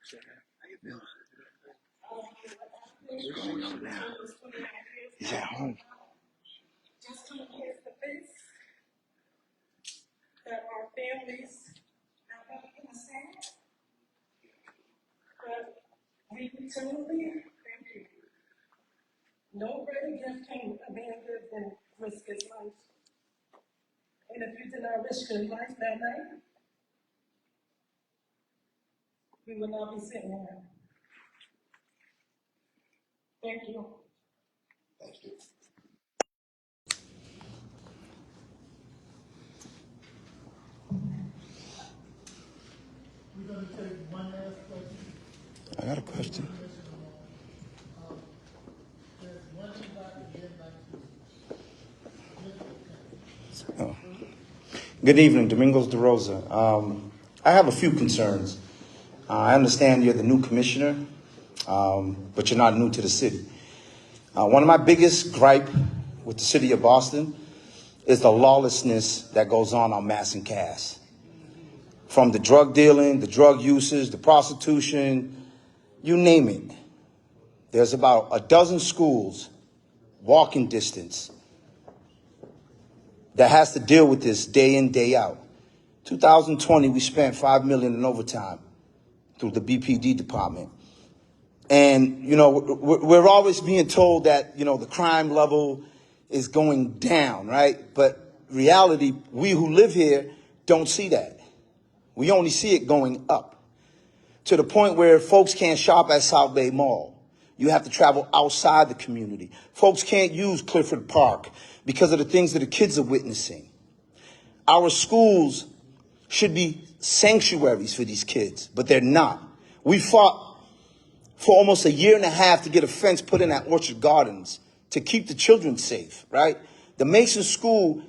How you feeling? What's going on now? He's at home. Just to face the face that our families are not understand, but we eternally thank you. No greater gift can a man give than risk his life. And if you did not risk your life that night, we would not be sitting here. Thank you. Thank you. We're going to take one last question. I got a question. There's one thing about the midnight. Oh. Good evening, Domingos DaRosa. I have a few concerns. I understand you're the new commissioner, but you're not new to the city. One of my biggest gripe with the city of Boston is the lawlessness that goes on Mass and Cass. From the drug dealing, the drug usage, the prostitution, you name it. There's about a dozen schools, walking distance, that has to deal with this day in, day out. 2020, we spent $5 million in overtime through the BPD department. And, you know, we're always being told that, you know, the crime level is going down, right? But reality, we who live here don't see that. We only see it going up to the point where folks can't shop at South Bay Mall. You have to travel outside the community. Folks can't use Clifford Park because of the things that the kids are witnessing. Our schools should be sanctuaries for these kids, but they're not. We fought for almost a year and a half to get a fence put in at Orchard Gardens to keep the children safe, right? The Mason School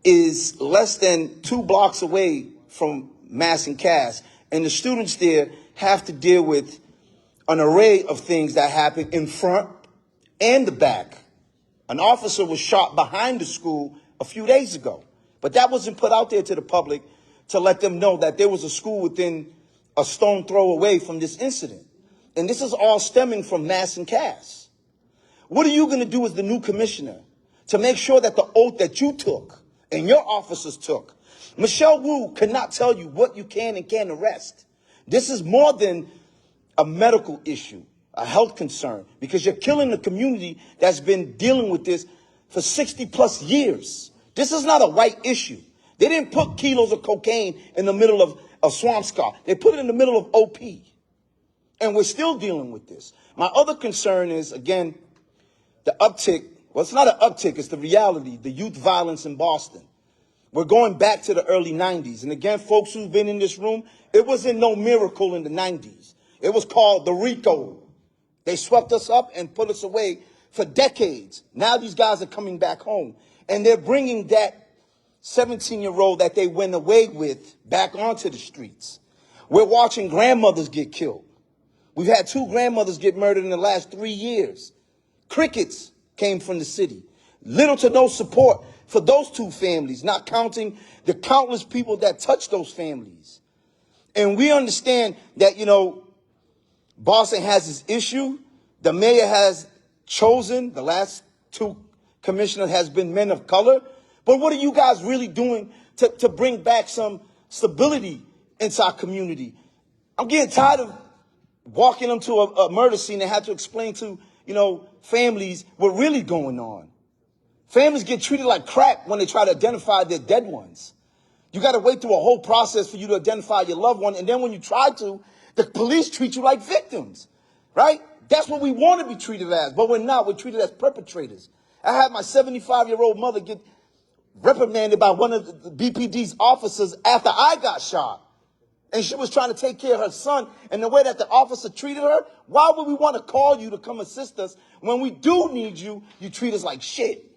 is less than 2 blocks away from Mass and Cass, and the students there have to deal with an array of things that happen in front and the back. An officer was shot behind the school a few days ago, but that wasn't put out there to the public to let them know that there was a school within a stone throw away from this incident. And this is all stemming from Mass and Cass. What are you going to do as the new commissioner to make sure that the oath that you took and your officers took, Michelle Wu cannot tell you what you can and can't arrest. This is more than a medical issue, a health concern, because you're killing the community that's been dealing with this for 60 plus years. This is not a white issue. They didn't put kilos of cocaine in the middle of Swampscott. They put it in the middle of OP. And we're still dealing with this. My other concern is, again, the uptick. Well, it's not an uptick. It's the reality, the youth violence in Boston. We're going back to the early 90s. And again, folks who've been in this room, it wasn't no miracle in the 90s. It was called the RICO. They swept us up and put us away for decades. Now these guys are coming back home. And they're bringing that 17-year-old that they went away with back onto the streets. We're watching grandmothers get killed. We've had 2 grandmothers get murdered in the last 3 years. Crickets came from the city. Little to no support for those 2 families, not counting the countless people that touch those families. And we understand that, you know, Boston has this issue. The mayor has chosen, the last 2 commissioners has been men of color. But what are you guys really doing to bring back some stability into our community? I'm getting tired of walking them to a murder scene and have to explain to, you know, families what really going on. Families get treated like crap when they try to identify their dead ones. You got to wait through a whole process for you to identify your loved one. And then when you try to, the police treat you like victims, right? That's what we want to be treated as, but we're not. We're treated as perpetrators. I had my 75-year-old mother get reprimanded by one of the BPD's officers after I got shot. And she was trying to take care of her son. And the way that the officer treated her, why would we want to call you to come assist us when we do need you? You treat us like shit.